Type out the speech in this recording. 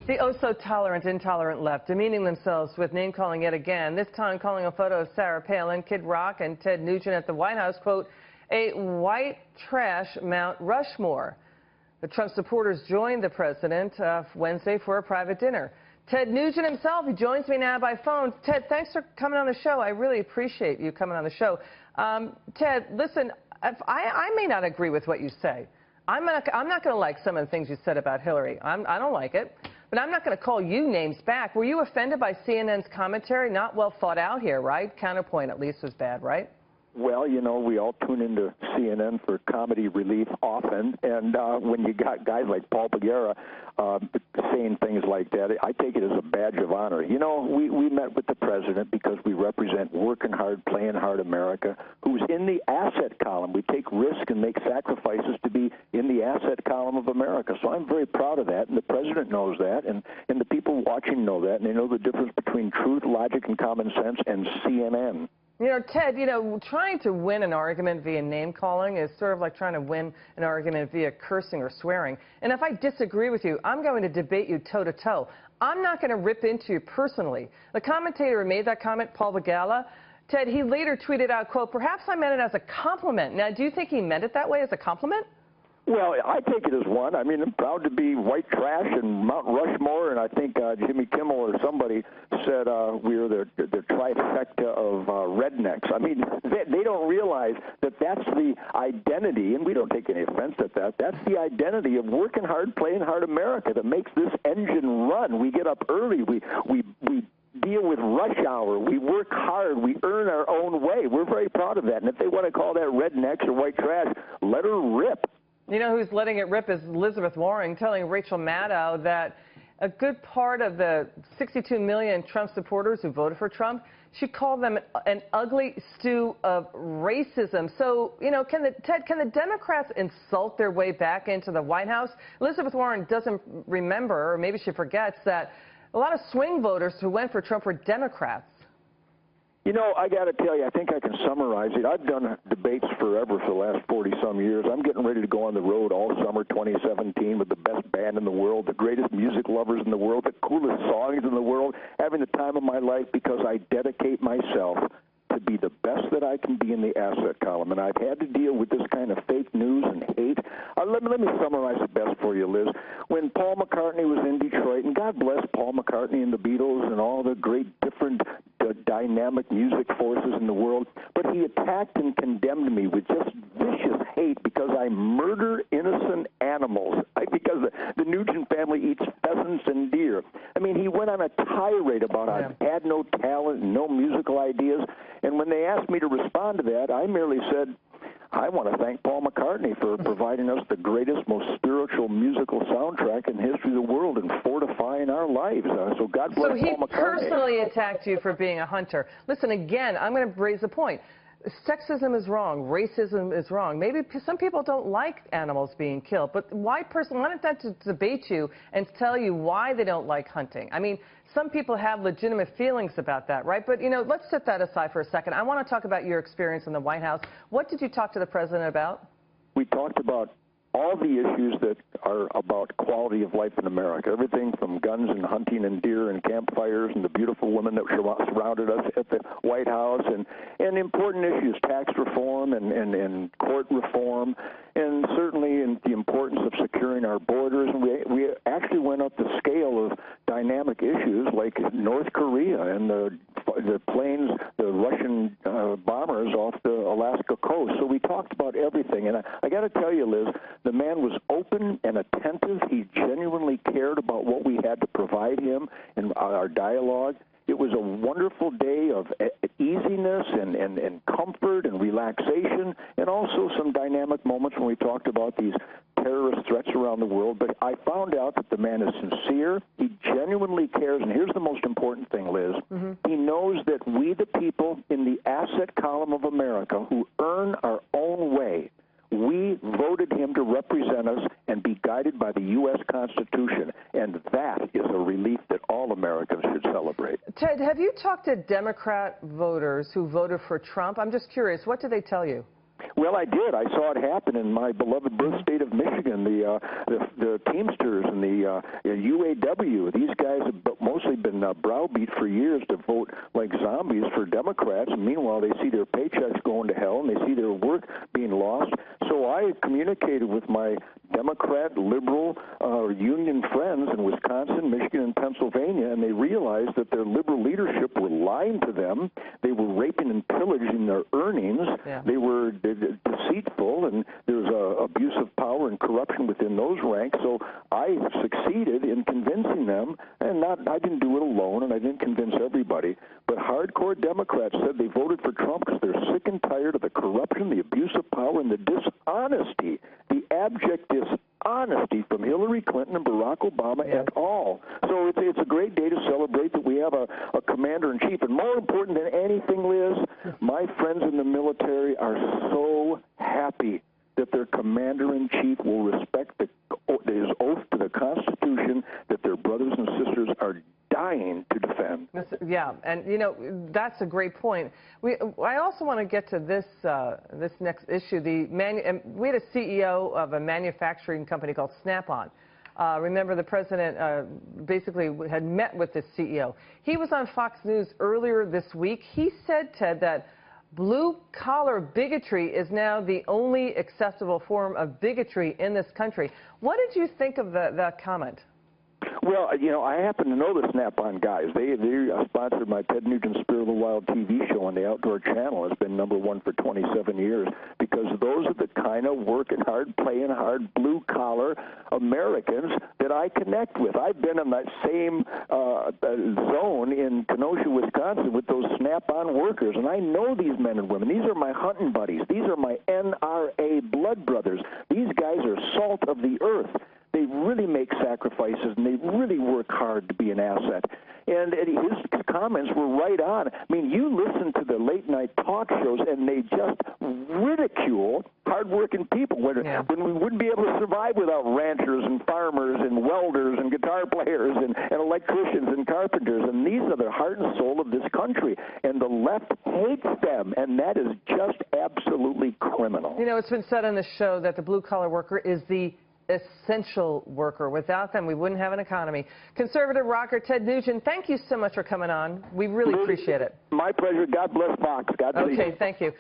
The oh-so-tolerant, intolerant left, demeaning themselves with name-calling yet again, this time calling a photo of Sarah Palin, Kid Rock, and Ted Nugent at the White House, quote, a white trash Mount Rushmore. The Trump supporters joined the president Wednesday for a private dinner. Ted Nugent himself, he joins me now by phone. Ted, thanks for coming on the show. I really appreciate you coming on the show. Ted, listen, I may not agree with what you say. I'm not going to like some of the things you said about Hillary. I don't like it. But I'm not going to call you names back. Were you offended by CNN's commentary? Not well thought out here, right? Counterpoint at least was bad, right? Well, you know, we all tune into CNN for comedy relief often, and when you got guys like Paul Begala saying things like that, I take it as a badge of honor. You know, we met with the president because we represent working hard, playing hard America, who's in the asset column. We take risk and make sacrifices to be in the asset column of America. So I'm very proud of that, and the president knows that, and the people watching know that, and they know the difference between truth, logic, and common sense and CNN. You know, Ted, you know, trying to win an argument via name-calling is sort of like trying to win an argument via cursing or swearing. And if I disagree with you, I'm going to debate you toe-to-toe. I'm not going to rip into you personally. The commentator who made that comment, Paul Begala, Ted, he later tweeted out, quote, perhaps I meant it as a compliment. Now, do you think he meant it that way, as a compliment? Well, I take it as one. I mean, I'm proud to be white trash and Mount Rushmore, and I think Jimmy Kimmel or somebody said we're the trifecta of rednecks. I mean, they don't realize that that's the identity, and we don't take any offense at that. That's the identity of working hard, playing hard America that makes this engine run. We get up early. We deal with rush hour. We work hard. We earn our own way. We're very proud of that. And if they want to call that rednecks or white trash, let her rip. You know who's letting it rip is Elizabeth Warren, telling Rachel Maddow that a good part of the 62 million Trump supporters who voted for Trump, she called them an ugly stew of racism. So, you know, Ted, can the Democrats insult their way back into the White House? Elizabeth Warren doesn't remember, or maybe she forgets, that a lot of swing voters who went for Trump were Democrats. You know, I got to tell you, I think I can summarize it. I've done debates forever for the last 40-some years. I'm getting ready to go on the road all summer 2017 with the best band in the world, the greatest music lovers in the world, the coolest songs in the world, having the time of my life because I dedicate myself to be the best that I can be in the asset column. And I've had to deal with this kind of fake news and hate. Let me summarize it best for you, Liz. When Paul McCartney was in Detroit, and God bless Paul McCartney and the Beatles and all the great different dynamic music forces in the world, but he attacked and condemned me with just vicious hate because I murder innocent animals, because the Nugent family eats pheasants and deer. I mean, he went on a tirade about I had no talent and no musical ideas, and when they asked me to respond to that, I merely said, I want to thank Paul McCartney for providing us the greatest, most spiritual musical soundtrack in the history of the world and fortifying our lives. So God bless Paul McCartney. So he personally attacked you for being a hunter. Listen, again, I'm going to raise a point. Sexism is wrong. Racism is wrong. Maybe some people don't like animals being killed, but why don't that debate you and tell you why they don't like hunting? I mean, some people have legitimate feelings about that, right? But, you know, let's set that aside for a second. I want to talk about your experience in the White House. What did you talk to the president about? We talked about all the issues that are about quality of life in America, everything from guns and hunting and deer and campfires and the beautiful women that surrounded us at the White House, and important issues, tax reform and court reform, and certainly the importance of securing our borders. And we actually went up the scale of dynamic issues like North Korea and the planes, the Russian bombers off the Alaska coast. So we talked about everything. And I got to tell you, Liz, the man was open and attentive. He genuinely cared about what we had to provide him in our dialogue. It was a wonderful day of easiness and comfort and relaxation, and also some dynamic moments when we talked about these terrorist threats around the world. But I found out that the man is sincere. He genuinely cares. And here's the most important thing, Liz. He knows that we, the people in the asset column of America who earn our own way, we voted him to represent us and be guided by the U.S. Constitution, and that is a relief that all Americans should celebrate. Ted, have you talked to Democrat voters who voted for Trump? I'm just curious. What did they tell you? Well, I did. I saw it happen in my beloved birth state of Michigan. The Teamsters and the UAW. These guys have mostly been browbeat for years to vote like zombies for Democrats. And meanwhile, they see their paychecks going to hell and they see their work being lost. So I communicated with my Democrat, liberal, union friends in Wisconsin, Michigan, and Pennsylvania, and they realized that their liberal leadership were lying to them. They were raping and pillaging their earnings. Yeah. They were deceitful, and there's abuse of power and corruption within those ranks. So I succeeded in convincing them, and I didn't do it alone, and I didn't convince everybody, but hardcore Democrats said they voted for Trump because they're sick and tired of the corruption, the abuse of power, and the dishonesty, the abject dishonesty from Hillary Clinton and Barack Obama et al. So it's a great day to celebrate that we have a commander-in-chief. And more important than anything, Liz, my friends in the military are so happy that their commander-in-chief will respect his oath to the Constitution that their brothers and sisters are dying to defend. Yeah, and you know, that's a great point. I also want to get to this next issue. We had a CEO of a manufacturing company called Snap-on. Remember, the president basically had met with this CEO. He was on Fox News earlier this week. He said, Ted, that blue-collar bigotry is now the only acceptable form of bigotry in this country. What did you think of that comment? Well, you know, I happen to know the Snap-on guys. They sponsored my Ted Nugent Spirit of the Wild TV show on the Outdoor Channel. It's been #1 for 27 years because those are the kind of working hard, playing hard, blue-collar Americans that I connect with. I've been in that same zone in Kenosha, Wisconsin with those Snap-on workers, and I know these men and women. These are my hunting buddies. These are my NRA blood brothers. These guys are salt of the earth. They really make sacrifices, and they really work hard to be an asset. And his comments were right on. I mean, you listen to the late-night talk shows, and they just ridicule hard-working people when we wouldn't be able to survive without ranchers and farmers and welders and guitar players and electricians and carpenters. And these are the heart and soul of this country. And the left hates them, and that is just absolutely criminal. You know, it's been said on the show that the blue-collar worker is the essential worker. Without them, we wouldn't have an economy. Conservative rocker Ted Nugent, thank you so much for coming on. We really appreciate it. My pleasure. God bless Fox. God bless you. Okay, thank you.